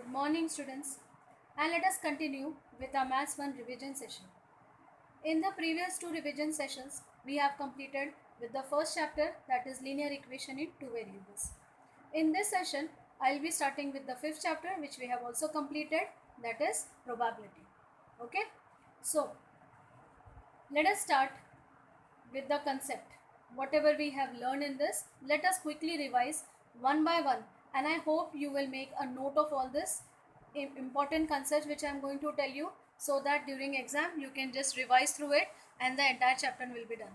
Good morning, students, and let us continue with our Maths 1 revision session. In the previous two revision sessions, we have completed with the first chapter, that is linear equation in two variables. In this session, I will be starting with the fifth chapter, which we have also completed, that is probability. Okay, so let us start with the concept. Whatever we have learned in this, let us quickly revise one by one, and I hope you will make a note of all this important concepts which I am going to tell you, so that during exam you can just revise through it and the entire chapter will be done.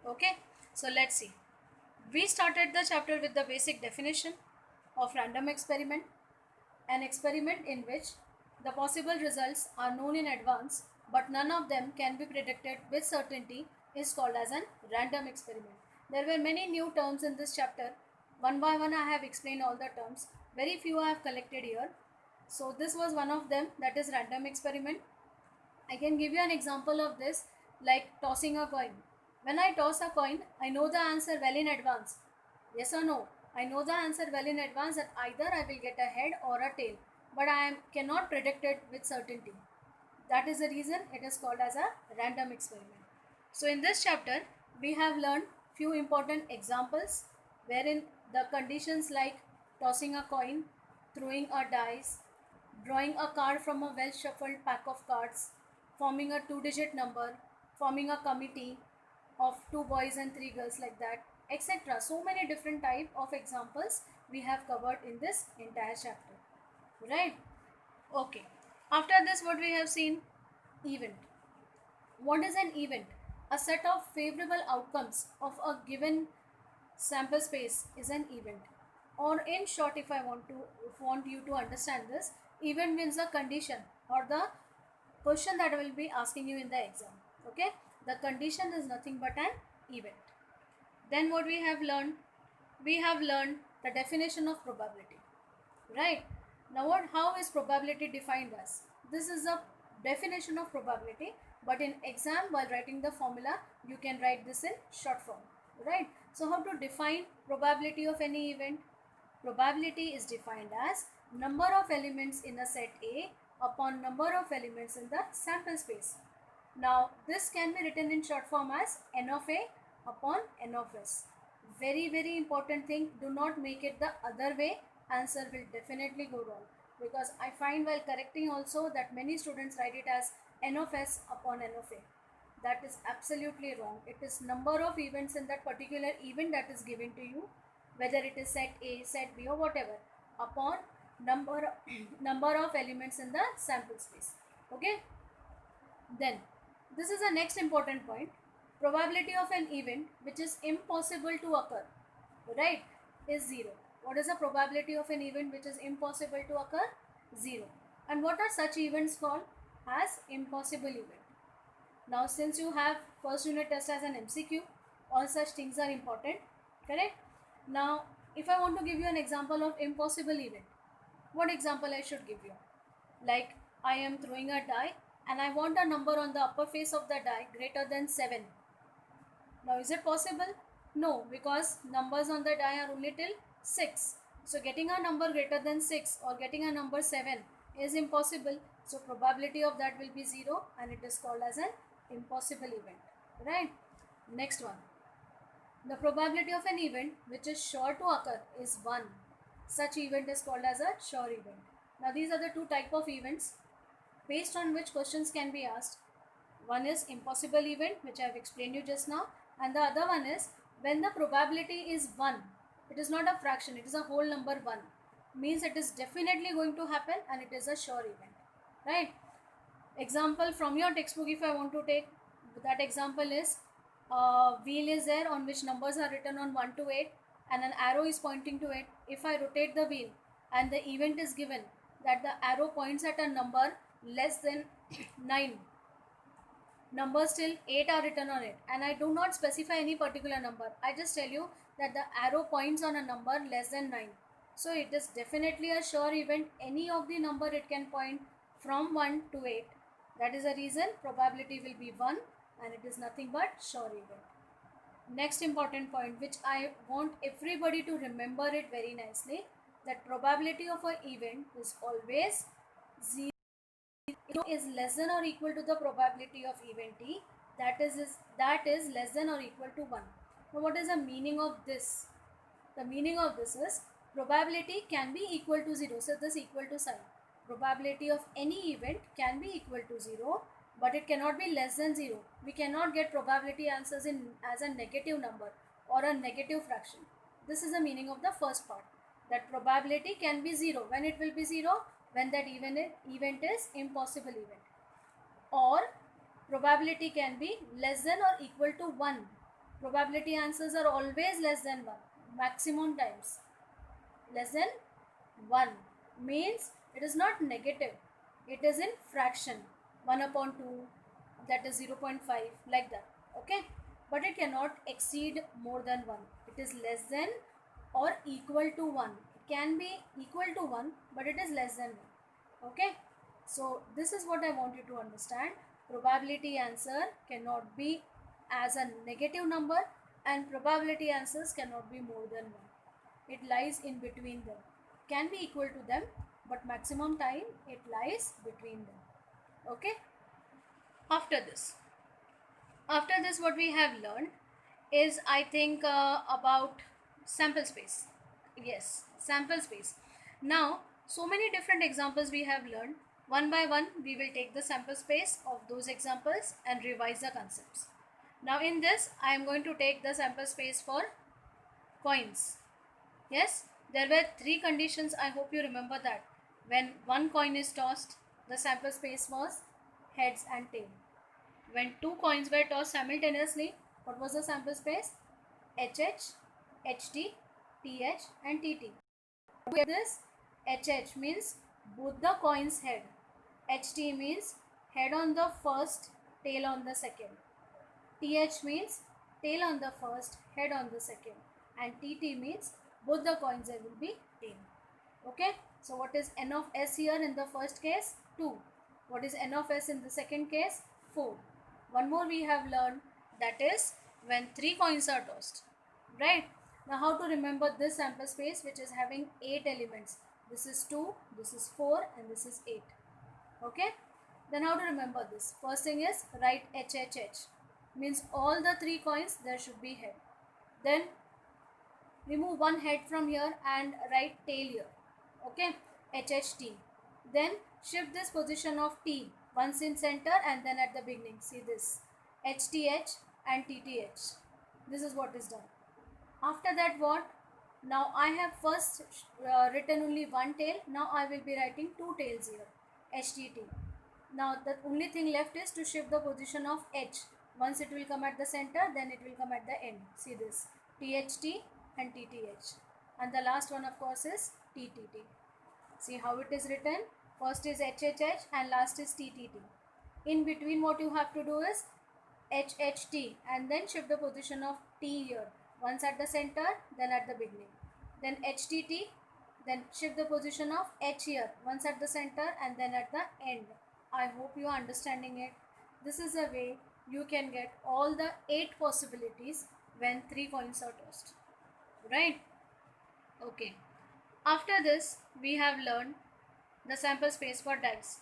Okay, so let's see. We started the chapter with the basic definition of random experiment. An experiment in which the possible results are known in advance but none of them can be predicted with certainty is called as an random experiment. There were many new terms in this chapter. One by one I have explained all the terms. Very few I have collected here. So this was one of them, that is random experiment. I can give you an example of this, like tossing a coin. When I toss a coin, I know the answer well in advance. Yes or no? I know the answer well in advance that either I will get a head or a tail, but cannot predict it with certainty. That is the reason it is called as a random experiment. So in this chapter, we have learned few important examples wherein the conditions like tossing a coin, throwing a dice, drawing a card from a well shuffled pack of cards, forming a two-digit number, forming a committee of two boys and three girls, like that, etc. So many different type of examples we have covered in this entire chapter, right? Okay, after this what we have seen, event. What is an event? A set of favorable outcomes of a given sample space is an event. Or in short, if I want you to understand this, event means the condition or the question that I will be asking you in the exam. Okay, the condition is nothing but an event. Then what we have learned? We have learned the definition of probability, right? Now how is probability defined as? This is a definition of probability, but in exam while writing the formula you can write this in short form, right? So how to define probability of any event? Probability is defined as number of elements in a set A upon number of elements in the sample space. Now this can be written in short form as n of A upon n of S. Very important thing, do not make it the other way, answer will definitely go wrong, because I find while correcting also that many students write it as n of S upon n of A. That is absolutely wrong. It is number of events in that particular event that is given to you, whether it is set A, set B or whatever, upon number number of elements in the sample space. Okay, then this is the next important point. Probability of an event which is impossible to occur, right, is 0. What is the probability of an event which is impossible to occur? 0. And what are such events called? As impossible event. Now since you have first unit test as an MCQ, all such things are important, correct? Now if I want to give you an example of impossible event, what example I should give you? Like I am throwing a die and I want a number on the upper face of the die greater than 7. Now is it possible? No, because numbers on the die are only till 6. So getting a number greater than 6 or getting a number 7 is impossible. So probability of that will be 0 and it is called as an impossible event, right? Next one. The probability of an event which is sure to occur is 1. Such event is called as a sure event. Now these are the two type of events based on which questions can be asked. One is impossible event, which I have explained you just now, and the other one is when the probability is 1. It is not a fraction, it is a whole number 1. Means it is definitely going to happen and it is a sure event, right? Example from your textbook, if I want to take that example, is wheel is there on which numbers are written on 1 to 8 and an arrow is pointing to it. If I rotate the wheel and the event is given that the arrow points at a number less than 9, numbers till 8 are written on it, and I do not specify any particular number, I just tell you that the arrow points on a number less than 9, so it is definitely a sure event. Any of the number it can point from 1 to 8. That is the reason probability will be 1 and it is nothing but sure event. Next important point which I want everybody to remember it very nicely, that probability of an event is always 0 is less than or equal to the probability of event T, that is less than or equal to 1. Now what is the meaning of this? The meaning of this is probability can be equal to 0. So this equal to sign. Probability of any event can be equal to 0, but it cannot be less than 0. We cannot get probability answers in as a negative number or a negative fraction. This is the meaning of the first part. That probability can be 0. When it will be 0? When that event is impossible event. Or probability can be less than or equal to 1. Probability answers are always less than 1. Maximum times. Less than 1 means it is not negative. It is in fraction. 1 upon 2, that is 0.5, like that. Okay. But it cannot exceed more than 1. It is less than or equal to 1. It can be equal to 1, but it is less than 1. Okay. So this is what I want you to understand. Probability answer cannot be as a negative number, and probability answers cannot be more than 1. It lies in between them. Can be equal to them, but maximum time it lies between them. Okay. After this what we have learned is, I think, about sample space. Yes, sample space. Now so many different examples we have learned. One by one we will take the sample space of those examples and revise the concepts. Now in this I am going to take the sample space for coins. Yes, there were 3 conditions. I hope you remember that. When one coin is tossed, the sample space was heads and tail. When 2 coins were tossed simultaneously, what was the sample space? HH, HT, TH and TT. This HH means both the coins head. HT means head on the first, tail on the second. TH means tail on the first, head on the second. And TT means both the coins there will be tail. Okay. So what is N of S here in the first case? 2. What is N of S in the second case? 4. One more we have learned, that is when 3 coins are tossed. Right. Now how to remember this sample space, which is having 8 elements. This is 2, this is 4 and this is 8. Okay. Then how to remember this? First thing is write HHH. Means all the 3 coins there should be head. Then remove one head from here and write tail here. Okay. HHT. Then shift this position of T once in center and then at the beginning. See this. HTH and TTH. This is what is done. After that what? Now I have first written only one tail. Now I will be writing 2 tails here. HTT. Now the only thing left is to shift the position of H. Once it will come at the center, then it will come at the end. See this. THT and TTH. And the last one of course is TTT. See how it is written. First is HHH and last is TTT. In between what you have to do is HHT and then shift the position of T here. Once at the center, then at the beginning. Then HTT, then shift the position of H here. Once at the center and then at the end. I hope you are understanding it. This is a way you can get all the 8 possibilities when 3 coins are tossed. Right? Okay. After this, we have learned the sample space for dice.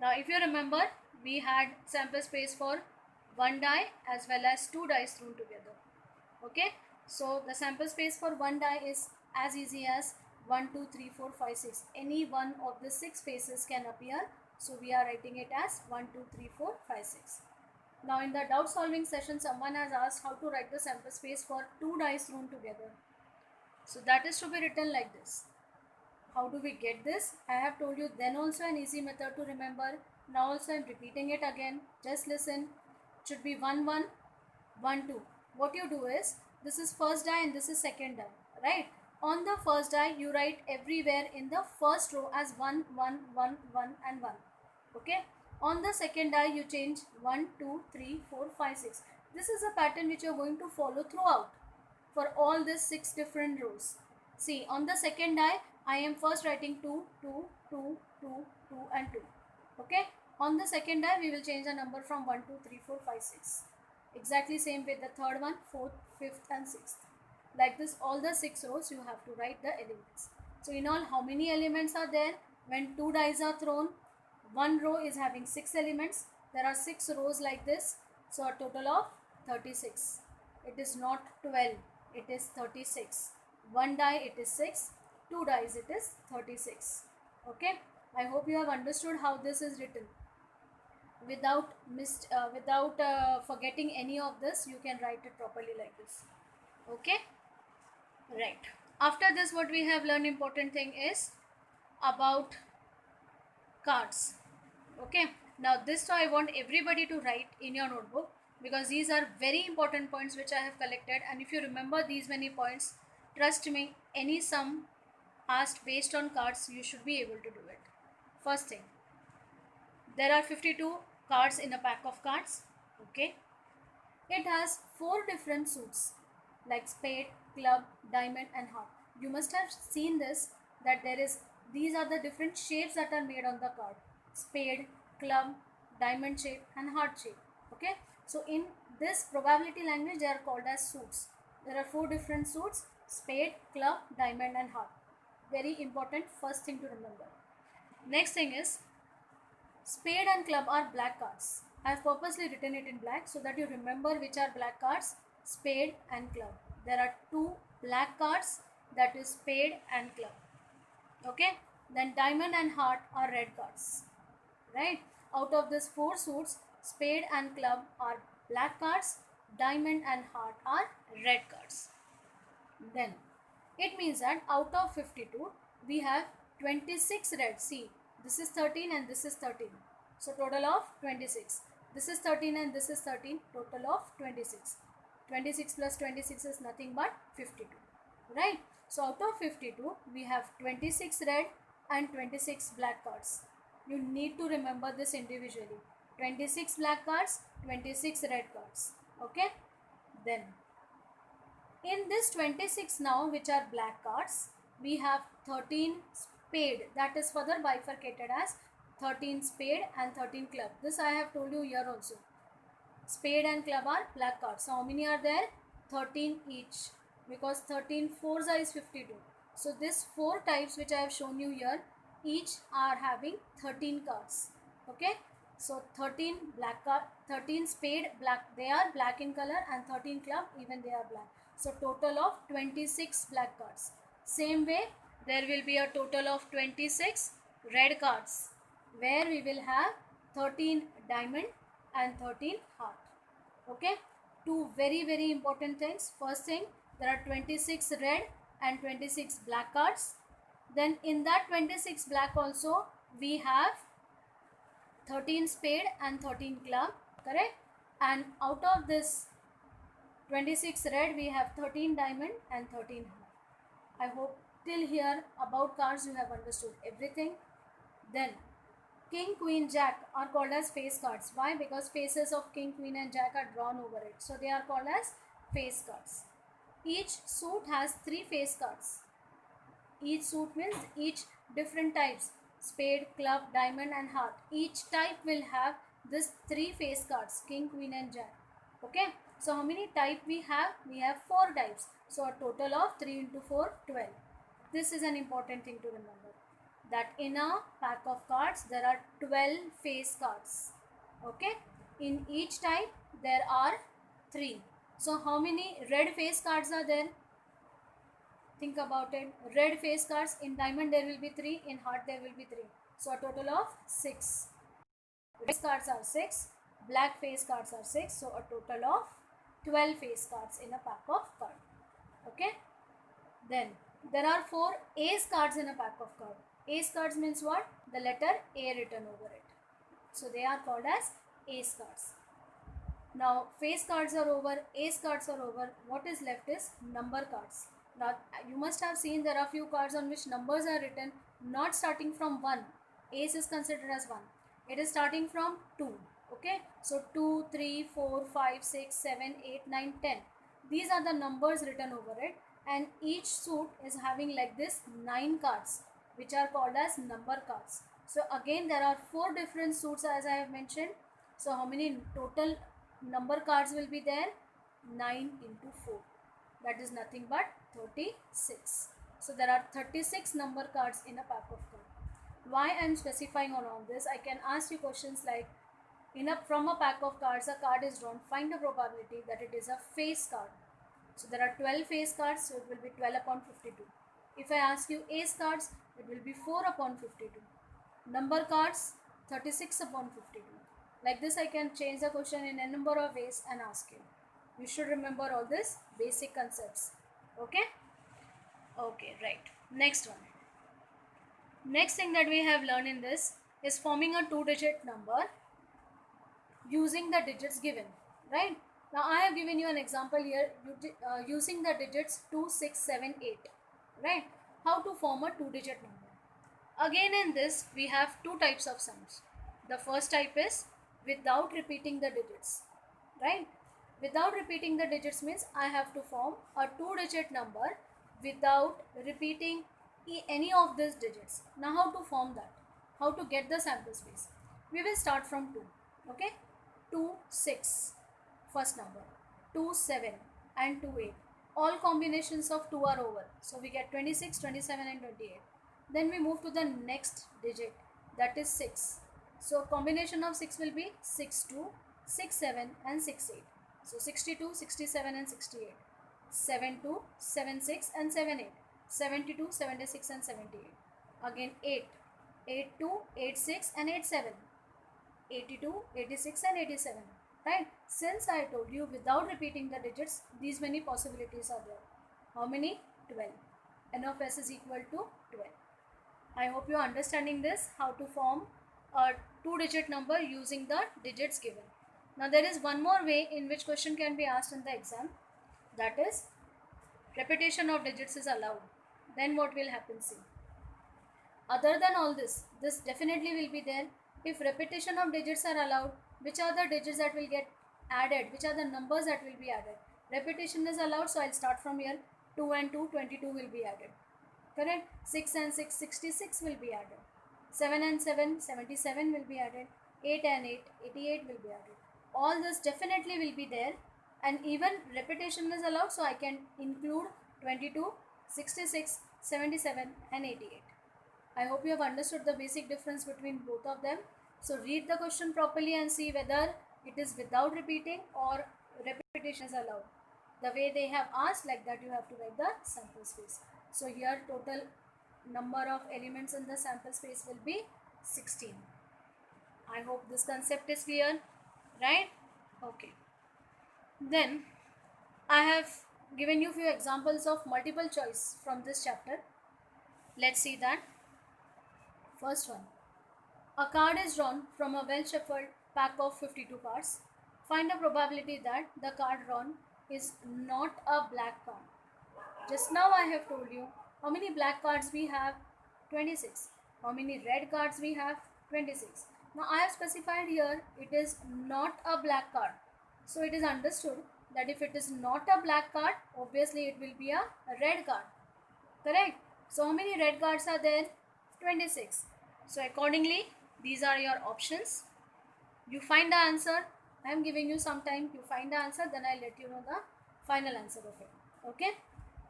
Now if you remember, we had sample space for 1 die as well as 2 dice thrown together. Okay. So the sample space for 1 die is as easy as 1, 2, 3, 4, 5, 6. Any one of the 6 spaces can appear. So we are writing it as 1, 2, 3, 4, 5, 6. Now in the doubt solving session, someone has asked how to write the sample space for 2 dice thrown together. So that is to be written like this. How do we get this? I have told you then also an easy method to remember. Now also I am repeating it again. Just listen. It should be 1, 1, 1, 2. What you do is, this is first die and this is second die. Right? On the first die, you write everywhere in the first row as 1, 1, 1, 1 and 1. Okay? On the second die, you change 1, 2, 3, 4, 5, 6. This is a pattern which you are going to follow throughout for all these 6 different rows. See, on the second die, I am first writing 2, 2, 2, 2, 2 and 2. Okay? On the second die, we will change the number from 1, 2, 3, 4, 5, 6. Exactly same with the third one, 4th, 5th and 6th. Like this, all the 6 rows you have to write the elements. So in all, how many elements are there? When 2 dice are thrown, one row is having 6 elements. There are 6 rows like this. So a total of 36. It is not 12, it is 36. One die it is 6, 2 dice it is 36. Okay, I hope you have understood how this is written. Without forgetting any of this, you can write it properly like this. Okay, right. After this, what we have learned important thing is about cards. Okay, now this I want everybody to write in your notebook, because these are very important points which I have collected, and if you remember these many points, trust me, any sum asked based on cards, you should be able to do it. First thing, there are 52 cards in a pack of cards. Okay, it has 4 different suits like spade, club, diamond and heart. You must have seen this, that these are the different shapes that are made on the card: spade, club, diamond shape and heart shape. Okay, so in this probability language they are called as suits. There are 4 different suits: spade, club, diamond and heart. Very important first thing to remember. Next thing is, spade and club are black cards. I have purposely written it in black so that you remember which are black cards: spade and club. There are 2 black cards, that is spade and club. Okay, then diamond and heart are red cards. Right? Out of these 4 suits, spade and club are black cards, diamond and heart are red cards. Then it means that out of 52, we have 26 red. See, this is 13 and this is 13. So total of 26. This is 13 and this is 13. Total of 26. 26 plus 26 is nothing but 52. Right? So out of 52, we have 26 red and 26 black cards. You need to remember this individually. 26 black cards, 26 red cards. Okay? Then in this 26 now, which are black cards, we have 13 spade, that is further bifurcated as 13 spade and 13 club. This I have told you here also. Spade and club are black cards. So how many are there? 13 each, because 13 fours is 52. So this 4 types which I have shown you here, each are having 13 cards. Okay, so 13 black card, 13 spade black, they are black in color, and 13 club, even they are black. So total of 26 black cards. Same way, there will be a total of 26 red cards, where we will have 13 diamond and 13 heart. Okay, 2 very important things. First thing, there are 26 red and 26 black cards. Then in that 26 black also, we have 13 spade and 13 club, correct? And out of this 26 red, we have 13 diamond and 13 heart. I hope till here about cards you have understood everything. Then king, queen, jack are called as face cards. Why? Because faces of king, queen and jack are drawn over it. So they are called as face cards. Each suit has 3 face cards. Each suit means each different types: spade, club, diamond and heart. Each type will have this 3 face cards: king, queen and jack. Okay, so how many type we have? We have 4 types. So a total of 3 into 4, 12. This is an important thing to remember, that in a pack of cards there are 12 face cards. Okay, in each type there are 3. So how many red face cards are there? Think about it. Red face cards, in diamond there will be 3, in heart there will be 3. So a total of 6. Red cards are 6, black face cards are 6. So a total of 12 face cards in a pack of cards. Okay. Then there are 4 ace cards in a pack of cards. Ace cards means what? The letter A written over it. So they are called as ace cards. Now face cards are over, ace cards are over. What is left is number cards. Now you must have seen there are few cards on which numbers are written, not starting from 1. Ace is considered as 1. It is starting from 2. Okay, so 2, 3, 4, 5, 6, 7, 8, 9, 10. These are the numbers written over it, and each suit is having like this 9 cards, which are called as number cards. So again there are 4 different suits as I have mentioned. So how many total number cards will be there? 9 into 4. That is nothing but 36. So there are 36 number cards in a pack of cards. Why I am specifying on all this, I can ask you questions like, from a pack of cards, a card is drawn, find the probability that it is a face card. So there are 12 face cards, so it will be 12 upon 52. If I ask you ace cards, it will be 4 upon 52. Number cards, 36 upon 52. Like this, I can change the question in a number of ways and ask you. You should remember all these basic concepts. Okay? Okay, right. Next one. Next thing that we have learned in this is forming a two-digit number using the digits given, right? Now I have given you an example here using the digits 2, 6, 7, 8, right? How to form a two-digit number. Again in this we have two types of sums. The first type is without repeating the digits, right? Without repeating the digits means I have to form a two-digit number without repeating any of these digits. Now how to form that? How to get the sample space? We will start from 2, okay? 2, 6, first number, 2, 7 and 2, 8. All combinations of 2 are over. So we get 26, 27 and 28. Then we move to the next digit, that is 6. So combination of 6 will be 6, 2, 6, 7 and 6, 8. So 62, 67 and 68. 7, 2, 7, 6 and 7, 8. 72, 76 and 78. Again 8, 8, 2, 8, 6 and 8, 7. 82, 86 and 87, right? Since I told you without repeating the digits, these many possibilities are there. How many? 12. N of S is equal to 12. I hope you are understanding this, how to form a two-digit number using the digits given. Now there is one more way in which question can be asked in the exam, that is repetition of digits is allowed. Then what will happen? See, other than all this definitely will be there. If repetition of digits are allowed, which are the digits that will get added? Which are the numbers that will be added? Repetition is allowed, so I'll start from here. 2 and 2, 22 will be added. Correct? 6 and 6, 66 will be added. 7 and 7, 77 will be added. 8 and 8, 88 will be added. All this definitely will be there, and even repetition is allowed, so I can include 22, 66, 77 and 88. I hope you have understood the basic difference between both of them. So read the question properly and see whether it is without repeating or repetition is allowed. The way they have asked, like that you have to write the sample space. So here total number of elements in the sample space will be 16. I hope this concept is clear, right? Okay. Then I have given you few examples of multiple choice from this chapter. Let's see that. First one. A card is drawn from a well-shuffled pack of 52 cards. Find the probability that the card drawn is not a black card. Just now I have told you how many black cards we have, 26. How many red cards we have, 26. Now I have specified here it is not a black card. So it is understood that if it is not a black card, obviously it will be a red card. Correct? So how many red cards are there? 26. So accordingly, these are your options. You find the answer. I am giving you some time. You find the answer, then I'll let you know the final answer of it. Okay?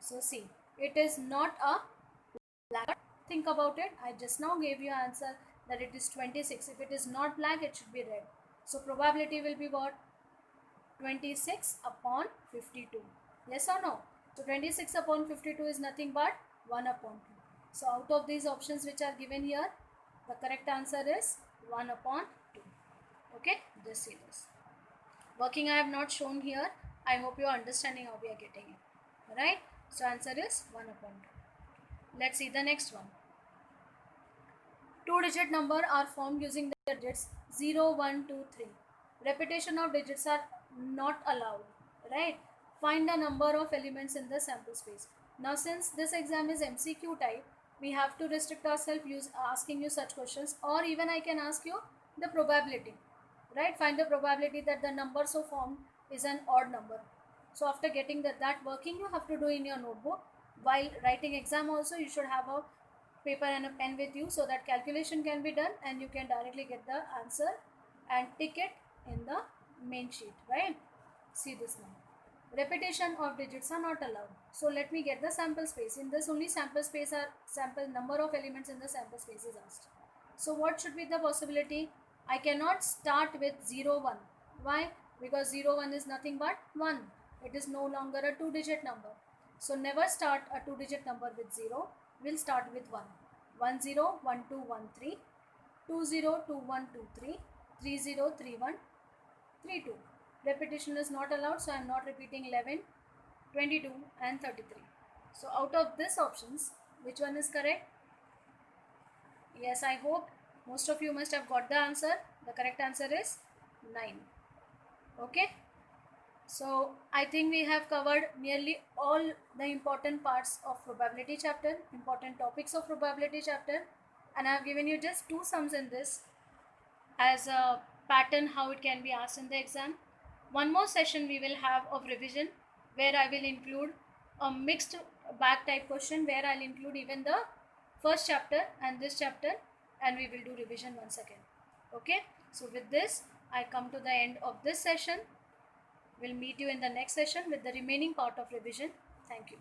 So see, it is not a black card. Think about it. I just now gave you an answer that it is 26. If it is not black, it should be red. So probability will be what? 26 upon 52. Yes or no? So 26 upon 52 is nothing but 1 upon 2. So out of these options which are given here, the correct answer is 1 upon 2. Okay, just see this. Working I have not shown here. I hope you are understanding how we are getting it. Alright, so answer is 1 upon 2. Let's see the next one. Two-digit number are formed using the digits 0, 1, 2, 3. Repetition of digits are not allowed. Right? Find the number of elements in the sample space. Now since this exam is MCQ type, we have to restrict ourselves asking you such questions, or even I can ask you the probability, right? Find the probability that the number so formed is an odd number. So after getting that working, you have to do in your notebook. While writing exam also, you should have a paper and a pen with you so that calculation can be done and you can directly get the answer and tick it in the main sheet, right? See this now. repetition of digits are not allowed. So let me get the sample space. In this only sample number of elements in the sample space is asked. So what should be the possibility? I cannot start with 0 1. Why? Because 0 1 is nothing but 1. It is no longer a 2-digit number. So never start a 2-digit number with 0. We'll start with 1. 1 0 1 2 1 3, 2 0 2 1 2 3, 3 0 3 1 3 2. Repetition is not allowed, so I am not repeating 11, 22 and 33. So out of these options, which one is correct? Yes, I hope most of you must have got the answer. The correct answer is 9. Okay. So I think we have covered nearly all the important parts of probability chapter, important topics of probability chapter, and I have given you just 2 sums in this as a pattern how it can be asked in the exam. One more session we will have of revision where I will include a mixed bag type question where I'll include even the first chapter and this chapter, and we will do revision once again. Okay, so with this I come to the end of this session. We'll meet you in the next session with the remaining part of revision. Thank you.